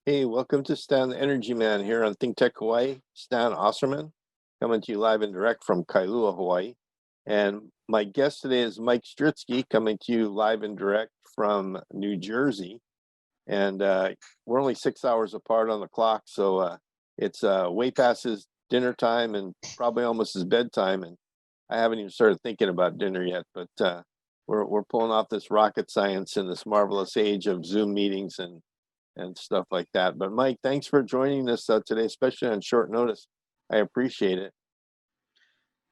Hey, welcome to Stan the Energy Man here on ThinkTech Hawaii. Stan Osserman coming to you live and direct from Kailua, Hawaii. And my guest today is Mike Strizki coming to you live and direct from New Jersey. And we're only 6 hours apart on the clock, so it's way past his dinner time and probably almost his bedtime. And I haven't even started thinking about dinner yet, but we're pulling off this rocket science in this marvelous age of Zoom meetings and stuff like that. But Mike, thanks for joining us today, especially on short notice. I appreciate it.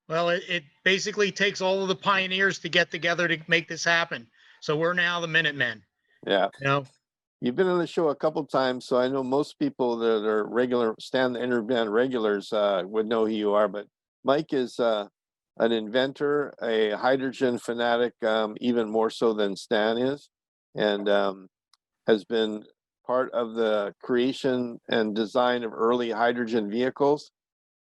Well, it basically takes all of the pioneers to get together to make this happen. So we're now the Minutemen. Yeah. You know, You've been on the show a couple times, so I know most people that are regular Stan the Energy Man regulars would know who you are. But Mike is an inventor, a hydrogen fanatic, even more so than Stan is, and has been part of the creation and design of early hydrogen vehicles.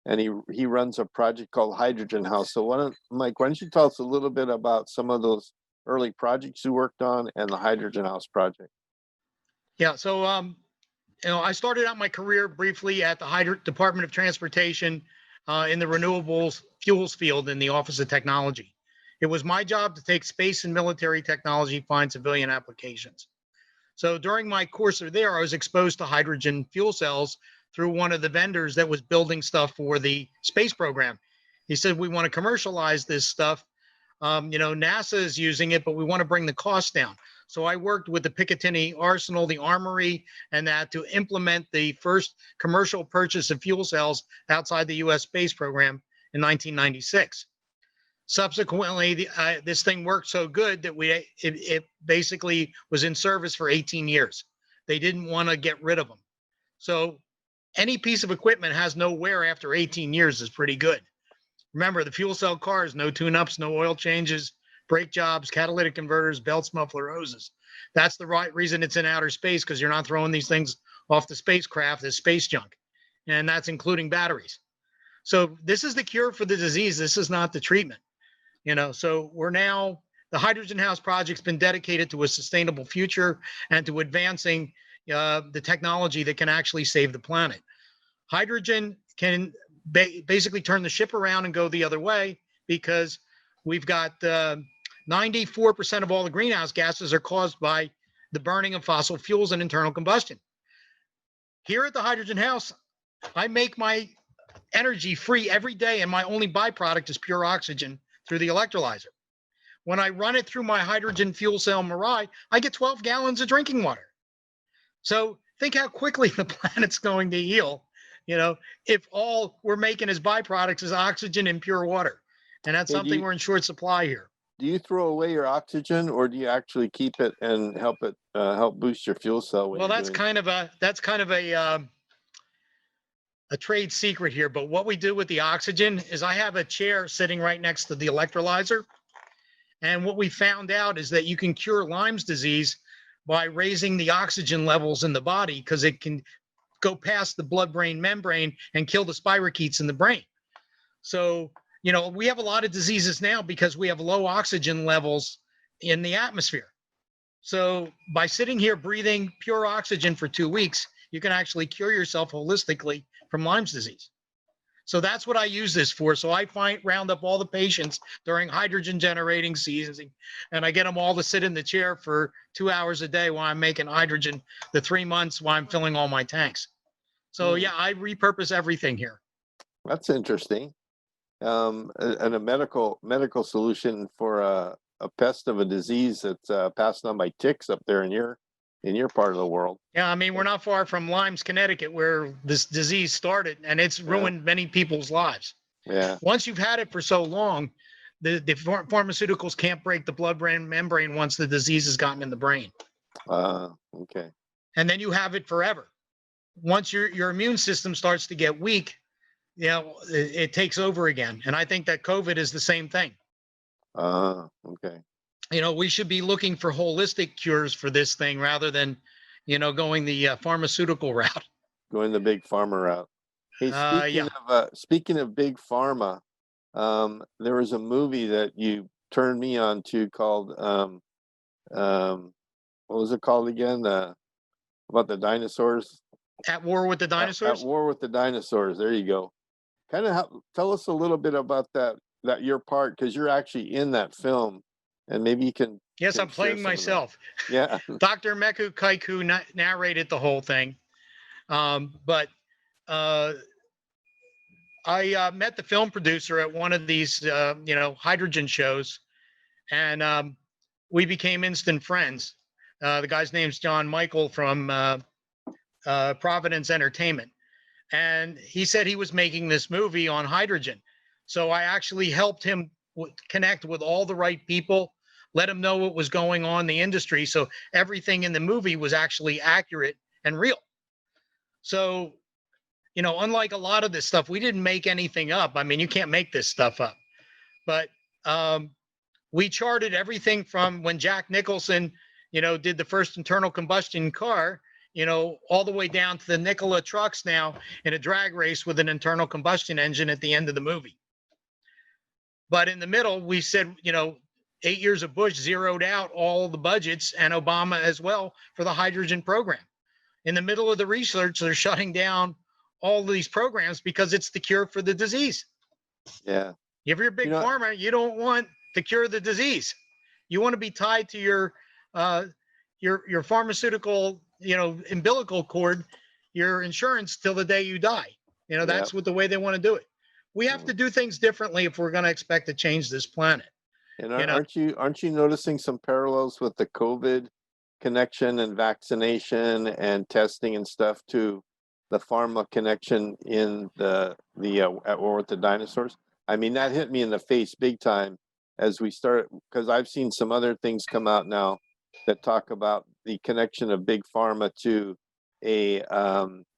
And he runs a project called Hydrogen House. So Mike, why don't you tell us a little bit about some of those early projects you worked on and the Hydrogen House project? yeah. So I started out my career briefly at the Department of Transportation in the renewables fuels field in the Office of Technology. It was my job to take space and military technology, find civilian applications. So during my course there, I was exposed to hydrogen fuel cells through one of the vendors that was building stuff for the space program. He said, we want to commercialize this stuff. NASA is using it, but we want to bring the cost down. So I worked with the Picatinny Arsenal, the Armory, and that to implement the first commercial purchase of fuel cells outside the U.S. space program in 1996. Subsequently, this thing worked so good that it basically was in service for 18 years. They didn't want to get rid of them. So any piece of equipment has no wear after 18 years is pretty good. Remember, the fuel cell cars, no tune-ups, no oil changes, brake jobs, catalytic converters, belts, muffler hoses. That's the right reason it's in outer space, because you're not throwing these things off the spacecraft as space junk. And that's including batteries. So this is the cure for the disease. This is not the treatment. So the Hydrogen House project's been dedicated to a sustainable future and to advancing the technology that can actually save the planet. Hydrogen can basically turn the ship around and go the other way, because we've got 94% of all the greenhouse gases are caused by the burning of fossil fuels and internal combustion. Here at the Hydrogen House, I make my energy free every day, and my only byproduct is pure oxygen through the electrolyzer. When I run it through my hydrogen fuel cell Mirai, I get 12 gallons of drinking water. So think how quickly the planet's going to heal, if all we're making as byproducts is oxygen and pure water. And that's something we're in short supply here. Do you throw away your oxygen, or do you actually keep it and help boost your fuel cell? Well, that's kind of a trade secret here. But what we do with the oxygen is I have a chair sitting right next to the electrolyzer. And what we found out is that you can cure Lyme's disease by raising the oxygen levels in the body, because it can go past the blood-brain membrane and kill the spirochetes in the brain. So, we have a lot of diseases now because we have low oxygen levels in the atmosphere. So by sitting here breathing pure oxygen for 2 weeks, you can actually cure yourself holistically from Lyme's disease. So that's what I use this for. So I round up all the patients during hydrogen generating season, and I get them all to sit in the chair for 2 hours a day while I'm making hydrogen, the 3 months while I'm filling all my tanks. So yeah, I repurpose everything here. That's interesting. And a medical solution for a pest of a disease that's passed on by ticks up there in your part of the world. Yeah, I mean, we're not far from Lyme's, Connecticut, where this disease started, and it's ruined many people's lives. Yeah. Once you've had it for so long, the pharmaceuticals can't break the blood-brain membrane once the disease has gotten in the brain. Okay. And then you have it forever. Once your immune system starts to get weak, it takes over again. And I think that COVID is the same thing. Okay. We should be looking for holistic cures for this thing rather than, going the pharmaceutical route. Going the big pharma route. Hey, speaking of big pharma, there was a movie that you turned me on to called, what was it called again? About the dinosaurs. At War with the At Dinosaurs. War with the Dinosaurs. There you go. Kind of tell us a little bit about that your part, because you're actually in that film, and maybe you Yes, can I'm share playing some of that. myself. Yeah. Dr. Meku Kaiku narrated the whole thing. But I met the film producer at one of these, hydrogen shows, and we became instant friends. The guy's name's John Michael from Providence Entertainment. And he said he was making this movie on hydrogen. So I actually helped him connect with all the right people, let him know what was going on in the industry. So everything in the movie was actually accurate and real. So, unlike a lot of this stuff, we didn't make anything up. I mean, you can't make this stuff up. But we charted everything from when Jack Nicholson, did the first internal combustion car, all the way down to the Nikola trucks now in a drag race with an internal combustion engine at the end of the movie. But in the middle, we said, 8 years of Bush zeroed out all the budgets, and Obama as well, for the hydrogen program. In the middle of the research, they're shutting down all these programs because it's the cure for the disease. Yeah. If you're a big pharma, you don't want to cure the disease. You want to be tied to your pharmaceutical, umbilical cord, your insurance till the day you die. That's what the way they want to do it. We have to do things differently if we're going to expect to change this planet. And aren't you noticing some parallels with the COVID connection and vaccination and testing and stuff to the pharma connection in the At War with the Dinosaurs? I mean, that hit me in the face big time as we start, because I've seen some other things come out now that talk about the connection of big pharma to a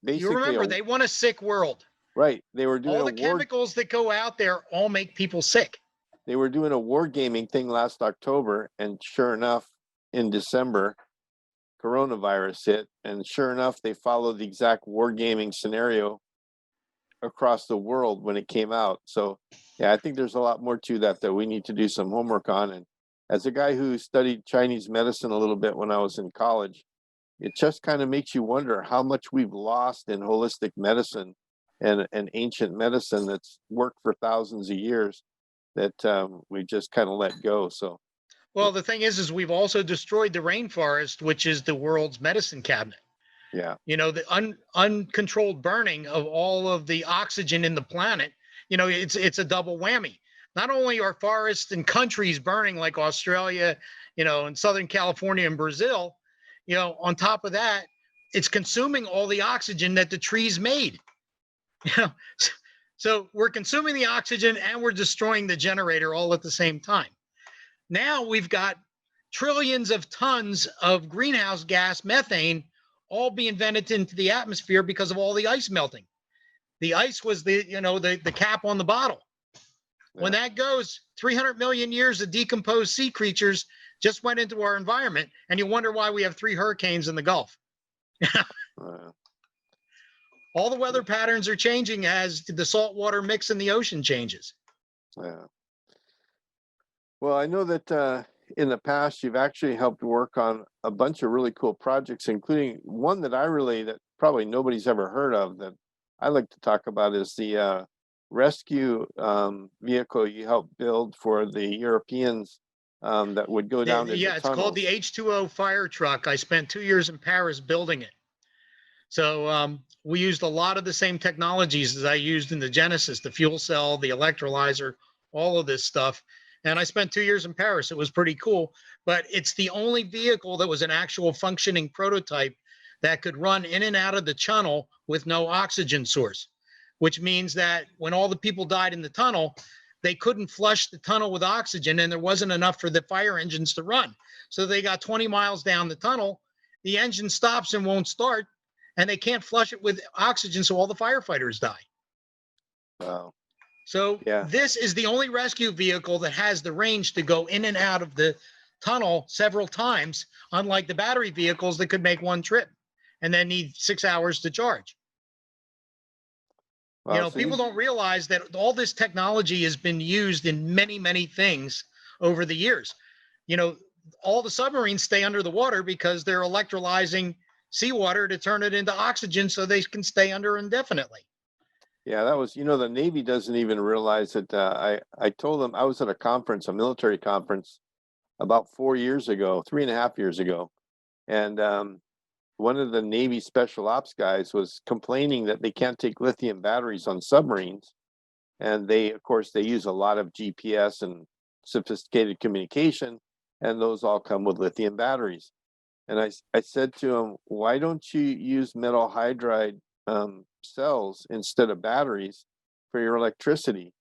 basically. You remember, they want a sick world. Right. They were doing all the chemicals that go out there all make people sick. They were doing a wargaming thing last October, and sure enough, in December, coronavirus hit, and sure enough, they followed the exact wargaming scenario across the world when it came out. So, yeah, I think there's a lot more to that we need to do some homework on. And as a guy who studied Chinese medicine a little bit when I was in college, it just kind of makes you wonder how much we've lost in holistic medicine and ancient medicine that's worked for thousands of years that we just kind of let go. So, well, the thing is we've also destroyed the rainforest, which is the world's medicine cabinet. Yeah. The uncontrolled burning of all of the oxygen in the planet, it's a double whammy. Not only are forests and countries burning like Australia, and Southern California and Brazil, on top of that, it's consuming all the oxygen that the trees made. So we're consuming the oxygen and we're destroying the generator all at the same time. Now we've got trillions of tons of greenhouse gas, methane, all being vented into the atmosphere because of all the ice melting. The ice was the cap on the bottle. Yeah. When that goes, 300 million years of decomposed sea creatures just went into our environment, and you wonder why we have 3 hurricanes in the Gulf. All the weather patterns are changing as the saltwater mix in the ocean changes. Yeah. Well, I know that in the past, you've actually helped work on a bunch of really cool projects, including one that that probably nobody's ever heard of that I like to talk about is the rescue vehicle you helped build for the Europeans that would go down into tunnels. It's called the H2O fire truck. I spent 2 years in Paris building it. So we used a lot of the same technologies as I used in the Genesis, the fuel cell, the electrolyzer, all of this stuff. And I spent 2 years in Paris. It was pretty cool, but it's the only vehicle that was an actual functioning prototype that could run in and out of the tunnel with no oxygen source, which means that when all the people died in the tunnel, they couldn't flush the tunnel with oxygen and there wasn't enough for the fire engines to run. So they got 20 miles down the tunnel, the engine stops and won't start, and they can't flush it with oxygen, so all the firefighters die. Wow. So This is the only rescue vehicle that has the range to go in and out of the tunnel several times, unlike the battery vehicles that could make one trip and then need 6 hours to charge. Wow, so people don't realize that all this technology has been used in many, many things over the years. All the submarines stay under the water because they're electrolyzing seawater to turn it into oxygen so they can stay under indefinitely. Yeah, that was, the Navy doesn't even realize that. I told them I was at a conference, a military conference, about 4 years ago, 3.5 years ago, and one of the Navy special ops guys was complaining that they can't take lithium batteries on submarines, and of course, they use a lot of GPS and sophisticated communication, and those all come with lithium batteries. And I said to him, why don't you use metal hydride cells instead of batteries for your electricity?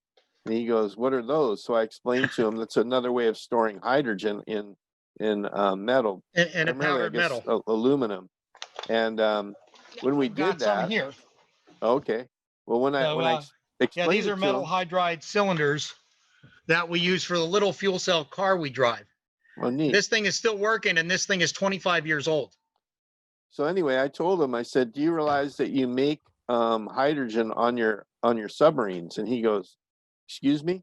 And he goes, what are those? So I explained to him that's another way of storing hydrogen in metal, And a primarily, I powdered guess, metal. aluminum. And when we I've got did some that, here. okay. Well, when So, I yeah, explained these are it to metal him, hydride cylinders that we use for the little fuel cell car we drive. well, neat. This thing is still working, and this thing is 25 years old. So anyway, I told him, I said, do you realize that you make hydrogen on your submarines? And he goes, excuse me?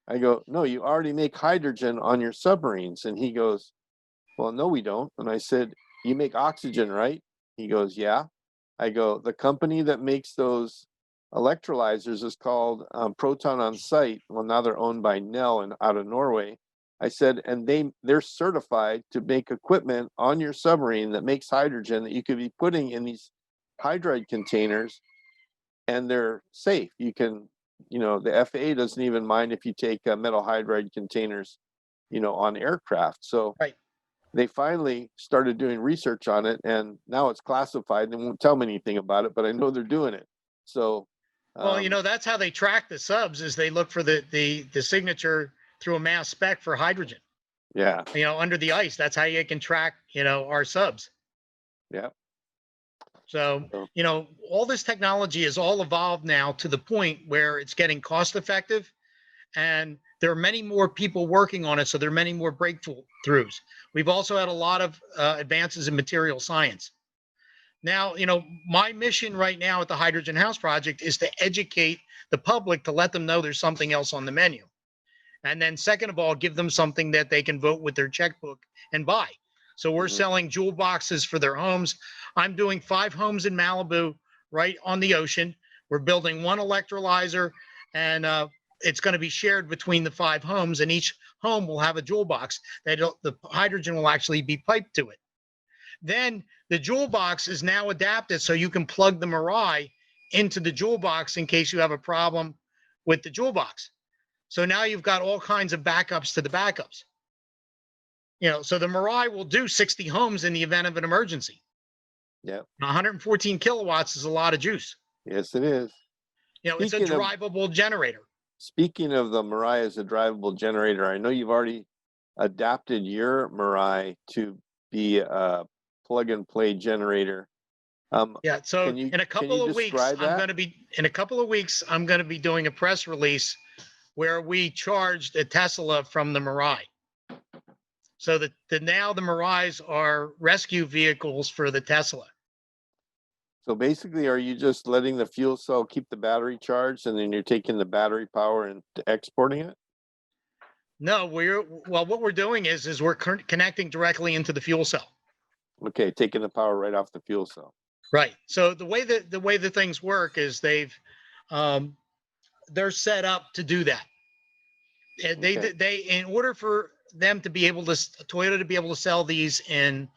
I go, no, you already make hydrogen on your submarines. And he goes, well, no, we don't. And I said, you make oxygen, right? He goes, yeah. I go, the company that makes those electrolyzers is called Proton on Site. Well, now they're owned by Nel and out of Norway. I said, and they're certified to make equipment on your submarine that makes hydrogen that you could be putting in these hydride containers, and they're safe. You can, the FAA doesn't even mind if you take metal hydride containers, on aircraft. So Right. they finally started doing research on it, and now it's classified. They won't tell me anything about it, but I know they're doing it. So, well, that's how they track the subs, is they look for the signature through a mass spec for hydrogen. yeah, Under the ice, that's how you can track, our subs. yeah. So, all this technology is all evolved now to the point where it's getting cost effective, and there are many more people working on it. So there are many more breakthroughs. We've also had a lot of advances in material science. Now, my mission right now at the Hydrogen House Project is to educate the public, to let them know there's something else on the menu. And then second of all, give them something that they can vote with their checkbook and buy. So we're selling jewel boxes for their homes. I'm doing 5 homes in Malibu right on the ocean. We're building 1 electrolyzer, and it's going to be shared between the 5 homes, and each home will have a jewel box. The hydrogen will actually be piped to it. Then the jewel box is now adapted so you can plug the Mirai into the jewel box in case you have a problem with the jewel box. So now you've got all kinds of backups to the backups. So the Mirai will do 60 homes in the event of an emergency. Yeah. 114 kilowatts is a lot of juice. Yes, it is. It's a drivable generator. Speaking of the Mirai as a drivable generator, I know you've already adapted your Mirai to be a plug and play generator. Yeah. So in a couple of weeks, I'm going to be doing a press release where we charged a Tesla from the Mirai. So now the Mirais are rescue vehicles for the Tesla. So basically, are you just letting the fuel cell keep the battery charged, and then you're taking the battery power and exporting it? No, what we're doing is we're connecting directly into the fuel cell. Okay, taking the power right off the fuel cell. Right. So the way the things work is they're set up to do that. And they in order for them to be able to Toyota to be able to sell these in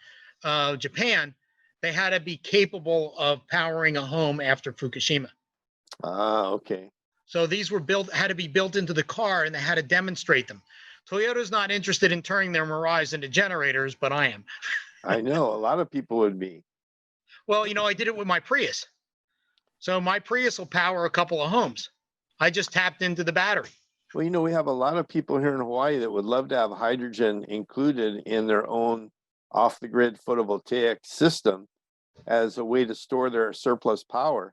Japan, they had to be capable of powering a home after Fukushima. Ah, okay. So these had to be built into the car, and they had to demonstrate them. Toyota's not interested in turning their Mirais into generators, but I am. I know a lot of people would be. Well, I did it with my Prius. So my Prius will power a couple of homes. I just tapped into the battery. Well, we have a lot of people here in Hawaii that would love to have hydrogen included in their own off-the-grid photovoltaic system as a way to store their surplus power.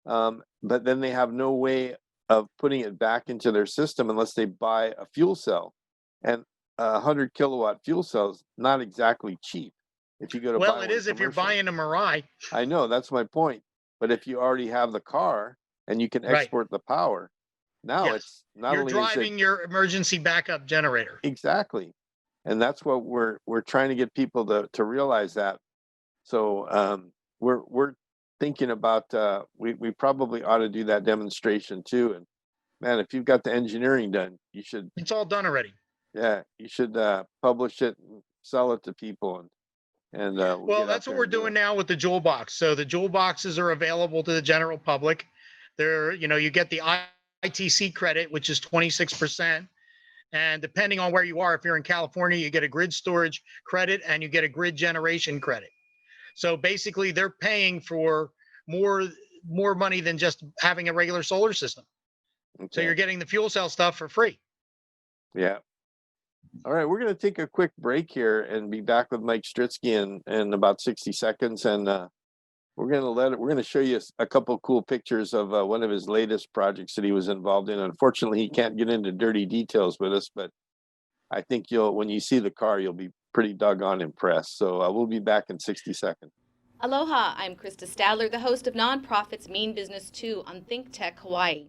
But then they have no way of putting it back into their system unless they buy a fuel cell. And a 100 kilowatt fuel cell is not exactly cheap. If you go to Well, it is if you're buying a Mirai. I know, that's my point. But if you already have the car and you can export the power, now it's not you're only driving your emergency backup generator. Exactly. And that's what we're trying to get people to realize that. So we're thinking about we probably ought to do that demonstration too. And man, if you've got the engineering done, you should. It's all done already. Yeah, you should publish it and sell it to people, and we'll Well, get out that's what there we're and do doing it. now with the jewel box. So the jewel boxes are available to the general public. They're, you get the ITC credit, which is 26%. And depending on where you are, if you're in California, you get a grid storage credit and you get a grid generation credit. So basically they're paying for more money than just having a regular solar system. So you're Okay. getting the fuel cell stuff for free. Yeah. All right, we're going to take a quick break here and be back with Mike Strizki in about 60 seconds. And we're going to show you a couple cool pictures of one of his latest projects that he was involved in. Unfortunately, he can't get into dirty details with us, but I think when you see the car, you'll be pretty doggone impressed. So we'll be back in 60 seconds. Aloha, I'm Krista Stadler, the host of Nonprofits Mean Business 2 on ThinkTech Hawaii.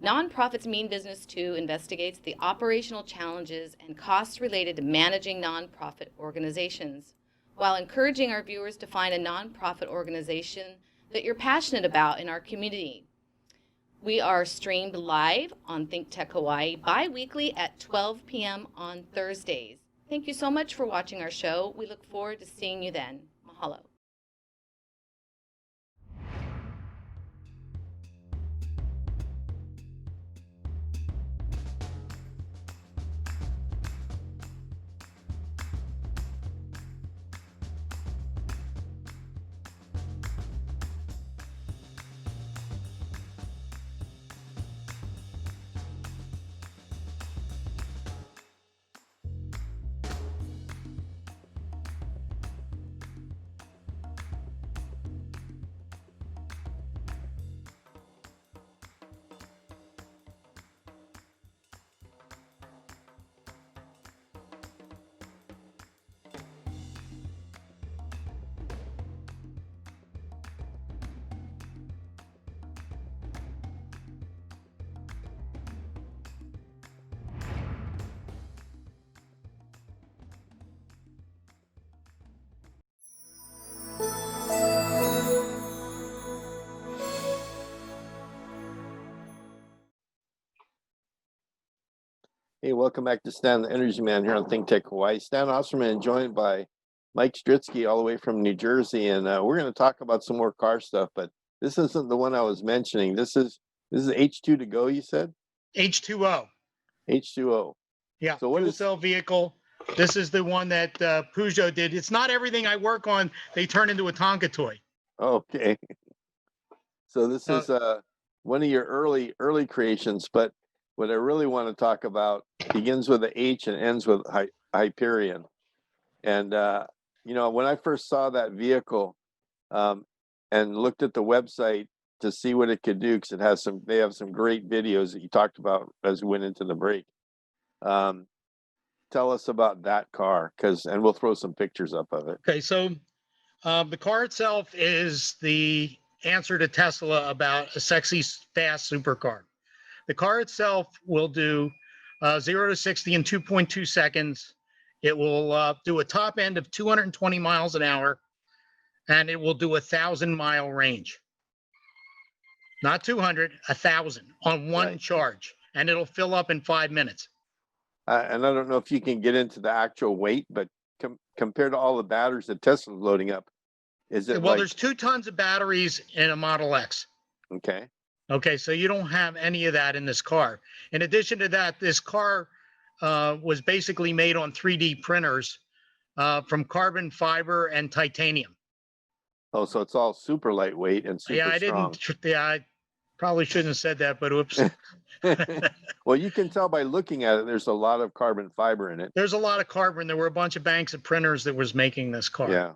Nonprofits Mean Business 2 investigates the operational challenges and costs related to managing nonprofit organizations, while encouraging our viewers to find a nonprofit organization that you're passionate about in our community. We are streamed live on ThinkTech Hawaii bi-weekly at 12 p.m. on Thursdays. Thank you so much for watching our show. We look forward to seeing you then. Mahalo. Hey, welcome back to Stan the Energy Man here on ThinkTech Hawaii. Stan Osserman, joined by Mike Strizki all the way from New Jersey, and we're going to talk about some more car stuff. But this isn't the one I was mentioning. This is H2 to go. You said H2O. H2O. Yeah. So what fuel is cell vehicle? This is the one that Peugeot did. It's not everything I work on. They turn into a Tonka toy. Okay. So this is one of your early creations, but what I really want to talk about begins with a H and ends with Hyperion. And when I first saw that vehicle and looked at the website to see what it could do, because they have some great videos that you talked about as we went into the break. Tell us about that car, and we'll throw some pictures up of it. Okay, so the car itself is the answer to Tesla about a sexy, fast supercar. The car itself will do 0 to 60 in 2.2 seconds. It will do a top end of 220 miles an hour, and it will do 1,000-mile range. Not 200, 1,000 on one charge, and it'll fill up in 5 minutes. And I don't know if you can get into the actual weight, but compared to all the batteries that Tesla's loading up, is it well, there's 2 tons of batteries in a Model X. Okay. Okay, so you don't have any of that in this car. In addition to that, this car was basically made on 3D printers from carbon fiber and titanium. Oh, so it's all super lightweight and super strong. I probably shouldn't have said that, but oops. Well, you can tell by looking at it, there's a lot of carbon fiber in it. There's a lot of carbon. There were a bunch of banks of printers that was making this car. Yeah.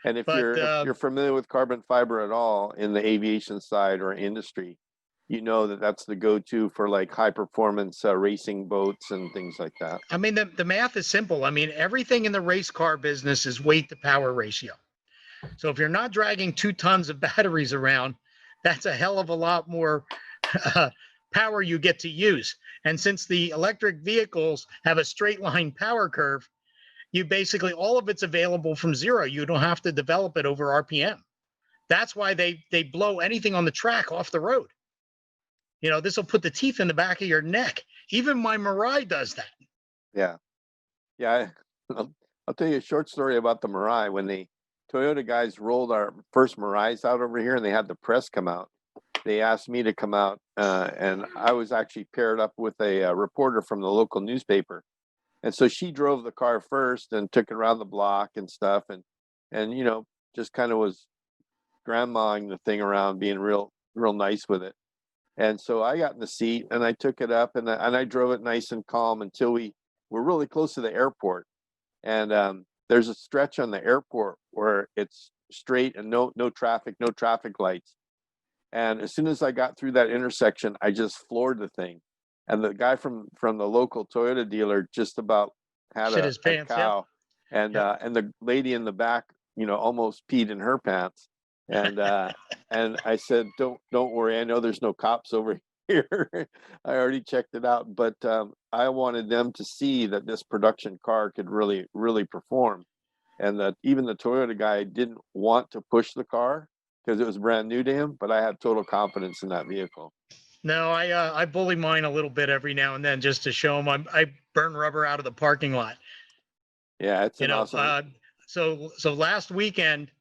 And if you're familiar with carbon fiber at all in the aviation side or industry, you know that's the go-to for like high performance racing boats and things like that. I mean, the math is simple. I mean, everything in the race car business is weight to power ratio. So if you're not dragging 2 tons of batteries around, that's a hell of a lot more power you get to use. And since the electric vehicles have a straight line power curve, you basically, all of it's available from zero. You don't have to develop it over RPM. That's why they blow anything on the track off the road. This will put the teeth in the back of your neck. Even my Mirai does that. Yeah. Yeah. I'll tell you a short story about the Mirai. When the Toyota guys rolled our first Mirais out over here and they had the press come out, they asked me to come out, and I was actually paired up with a reporter from the local newspaper. And so she drove the car first and took it around the block and stuff, and just kind of was grandmaing the thing around, being real nice with it. And so I got in the seat and I took it up and I drove it nice and calm until we were really close to the airport. And there's a stretch on the airport where it's straight and no traffic lights. And as soon as I got through that intersection, I just floored the thing. And the guy from the local Toyota dealer just about had Shit a his pants, cow. yeah. And the lady in the back, almost peed in her pants. And and I said, don't worry, I know there's no cops over here. I already checked it out, but I wanted them to see that this production car could really perform, and that even the Toyota guy didn't want to push the car because it was brand new to him, but I had total confidence in that vehicle. No, I bully mine a little bit every now and then just to show them I burn rubber out of the parking lot. Yeah, it's an awesome. So last weekend,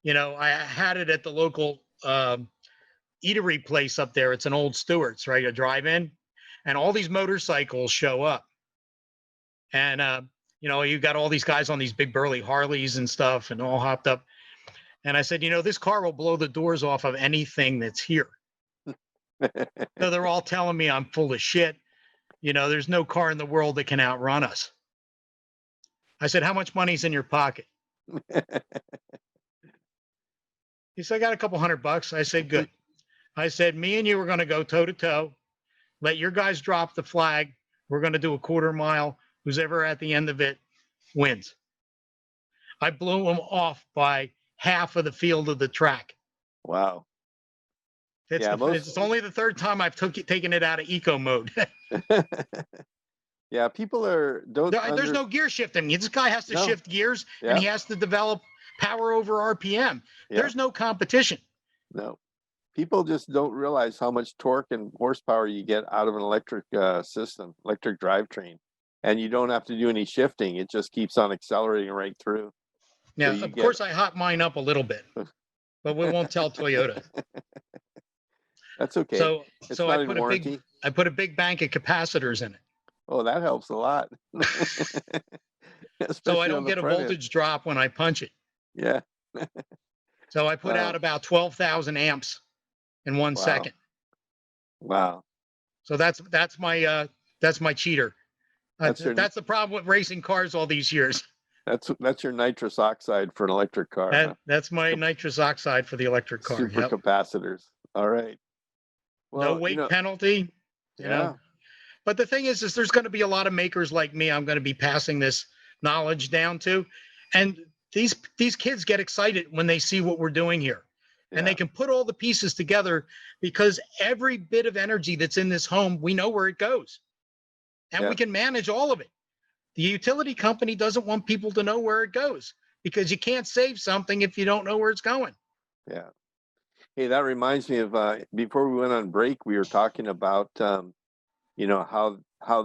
I had it at the local eatery place up there. It's an old Stewart's, right? A drive-in, and all these motorcycles show up, and you got all these guys on these big burly Harleys and stuff, and all hopped up. And I said, this car will blow the doors off of anything that's here. So they're all telling me I'm full of shit. There's no car in the world that can outrun us. I said, how much money's in your pocket? He said, I got a couple $100. I said, good. I said, me and you are going to go toe to toe. Let your guys drop the flag. We're going to do a quarter mile. Who's ever at the end of it wins. I blew them off by half of the field of the track. Wow. It's only the third time I've taken it out of eco mode. Yeah, people there's no gear shifting. This guy has to shift gears, and he has to develop power over RPM. There's no competition. No. People just don't realize how much torque and horsepower you get out of an electric system, electric drivetrain. And you don't have to do any shifting. It just keeps on accelerating right through. Yeah, so of course I hot mine up a little bit, but we won't tell Toyota. That's okay. So I put a big bank of capacitors in it. Oh, that helps a lot. So I don't get a voltage drop when I punch it. Yeah. So I put out about 12,000 amps in 1 second. Wow. So that's my cheater. That's the problem with racing cars all these years. That's your nitrous oxide for an electric car. That's my nitrous oxide for the electric car. Super capacitors. All right. Well, no weight penalty. You know. But the thing is there's going to be a lot of makers like me. I'm going to be passing this knowledge down to, and these kids get excited when they see what we're doing here, and they can put all the pieces together because every bit of energy that's in this home, we know where it goes, and we can manage all of it. The utility company doesn't want people to know where it goes because you can't save something if you don't know where it's going. Yeah. Hey, that reminds me of before we went on break, we were talking about how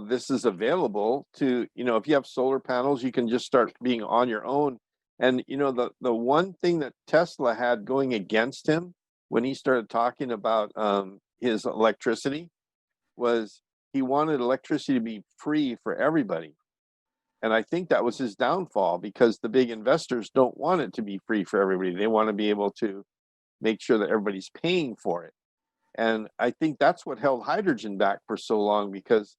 this is available to, if you have solar panels, you can just start being on your own. And the one thing that Tesla had going against him when he started talking about his electricity was he wanted electricity to be free for everybody. And I think that was his downfall because the big investors don't want it to be free for everybody. They want to be able to make sure that everybody's paying for it. And I think that's what held hydrogen back for so long, because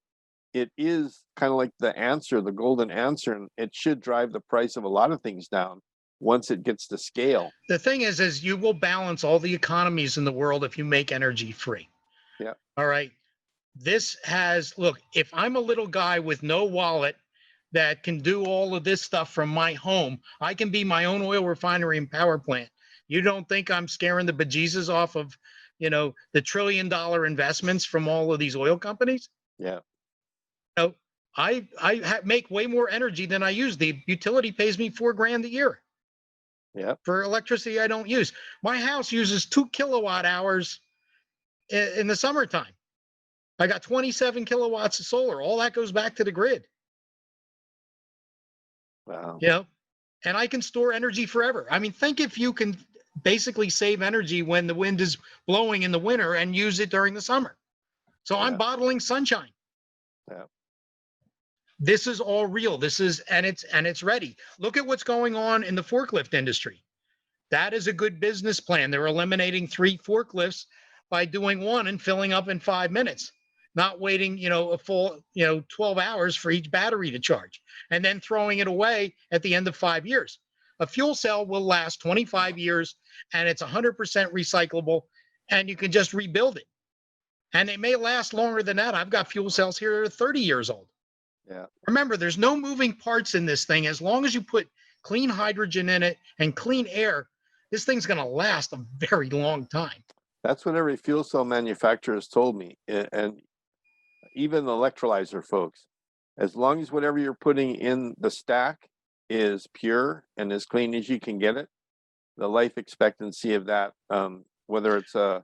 it is kind of like the answer, the golden answer, and it should drive the price of a lot of things down once it gets to scale. The thing is you will balance all the economies in the world if you make energy free. Yeah. All right. Look, if I'm a little guy with no wallet that can do all of this stuff from my home, I can be my own oil refinery and power plant. You don't think I'm scaring the bejesus off of, the $1 trillion investments from all of these oil companies? Yeah. make way more energy than I use. The utility pays me $4,000 a year. Yeah. For electricity I don't use. My house uses 2 kilowatt hours in the summertime. I got 27 kilowatts of solar. All that goes back to the grid. Wow. You know, and I can store energy forever. I mean, think if you can basically save energy when the wind is blowing in the winter and use it during the summer. So I'm bottling sunshine. Yeah. This is all real. And it's ready. Look at what's going on in the forklift industry. That is a good business plan. They're eliminating 3 forklifts by doing one and filling up in 5 minutes, not waiting, a full, 12 hours for each battery to charge, and then throwing it away at the end of 5 years. A fuel cell will last 25 years, and it's 100% recyclable, and you can just rebuild it. And it may last longer than that. I've got fuel cells here that are 30 years old. Yeah. Remember, there's no moving parts in this thing. As long as you put clean hydrogen in it and clean air, this thing's going to last a very long time. That's what every fuel cell manufacturer has told me. And even the electrolyzer folks, as long as whatever you're putting in the stack is pure and as clean as you can get it, the life expectancy of that, whether it's a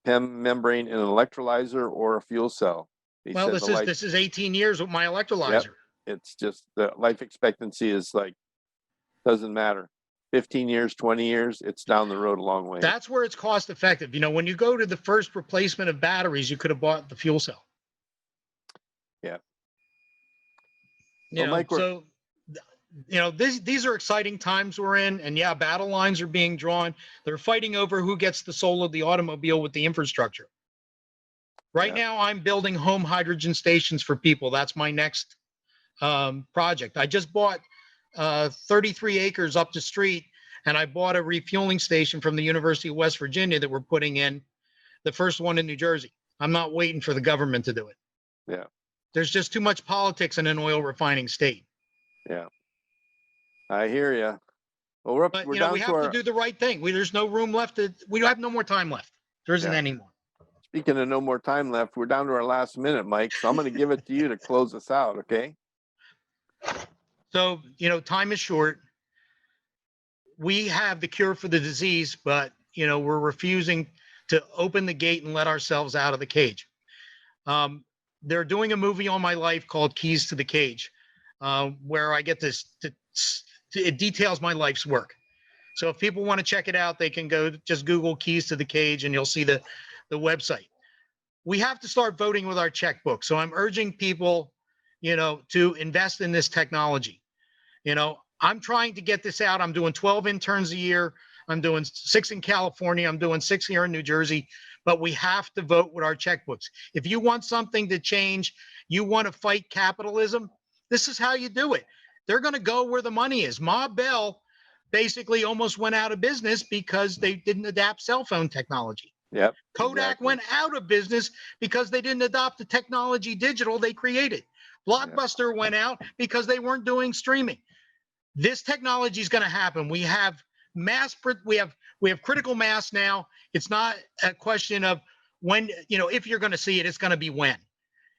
PEM membrane in an electrolyzer or a fuel cell. Well, this is 18 years with my electrolyzer. Yep. It's just the life expectancy is like, doesn't matter. 15 years, 20 years, it's down the road a long way. That's where it's cost effective. When you go to the first replacement of batteries, you could have bought the fuel cell. Yeah. These are exciting times we're in, and battle lines are being drawn. They're fighting over who gets the soul of the automobile with the infrastructure. Right now, I'm building home hydrogen stations for people. That's my next project. I just bought 33 acres up the street, and I bought a refueling station from the University of West Virginia that we're putting in, the first one in New Jersey. I'm not waiting for the government to do it. Yeah. There's just too much politics in an oil refining state. Yeah. I hear you. Well, we have to do the right thing. There's no room left. We have no more time left. There isn't any more. Speaking of no more time left, we're down to our last minute, Mike. So I'm going to give it to you to close us out, okay? So, time is short. We have the cure for the disease, but, we're refusing to open the gate and let ourselves out of the cage. They're doing a movie on my life called Keys to the Cage, where I get this, it details my life's work. So if people want to check it out, they can go just Google Keys to the Cage and you'll see the website. We have to start voting with our checkbook. So I'm urging people, to invest in this technology. I'm trying to get this out. I'm doing 12 interns a year. I'm doing 6 in California. I'm doing 6 here in New Jersey. But we have to vote with our checkbooks. If you want something to change, you want to fight capitalism, this is how you do it. They're going to go where the money is. Ma Bell basically almost went out of business because they didn't adapt cell phone technology. Yep. Kodak went out of business because they didn't adopt the technology digital they created. Blockbuster went out because they weren't doing streaming. This technology is going to happen. We have we have critical mass now. It's not a question of when, if you're going to see it, it's going to be when.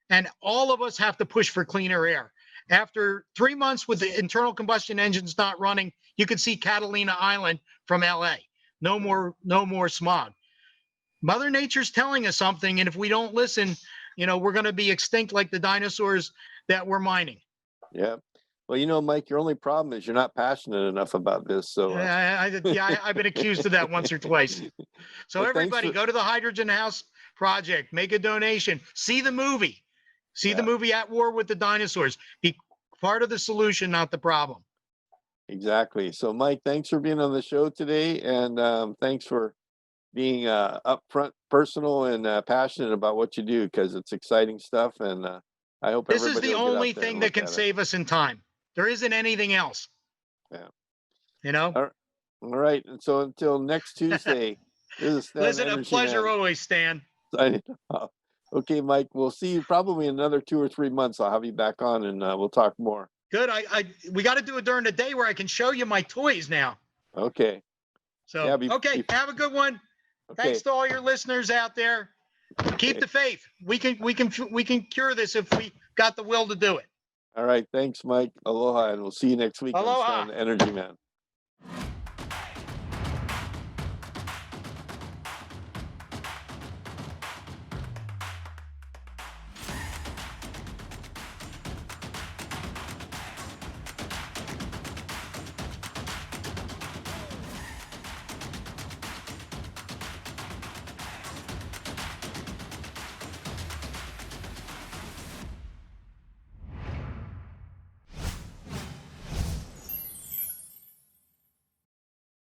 And all of us have to push for cleaner air. After 3 months with the internal combustion engines not running, you can see Catalina Island from LA. No more smog. Mother Nature's telling us something, and if we don't listen, we're going to be extinct like the dinosaurs that we're mining. Yeah. Well, Mike, your only problem is you're not passionate enough about this. So I've been accused of that once or twice. So everybody, go to the Hydrogen House Project, make a donation, see the movie, the movie At War with the Dinosaurs. Be part of the solution, not the problem. Exactly. So, Mike, thanks for being on the show today, and thanks for being upfront, personal, and passionate about what you do, because it's exciting stuff. And I hope this is the only thing that can save us in time. There isn't anything else. Yeah. All right. And so until next Tuesday, this is Stan. Listen, a pleasure always, Stan. Okay, Mike. We'll see you probably in another 2 or 3 months. I'll have you back on, and we'll talk more. Good. We got to do it during the day where I can show you my toys now. Okay. So have a good one. Okay. Thanks to all your listeners out there. Keep the faith. We can cure this if we got the will to do it. All right. Thanks, Mike. Aloha, and we'll see you next week on Aloha. Stan the Energy Man.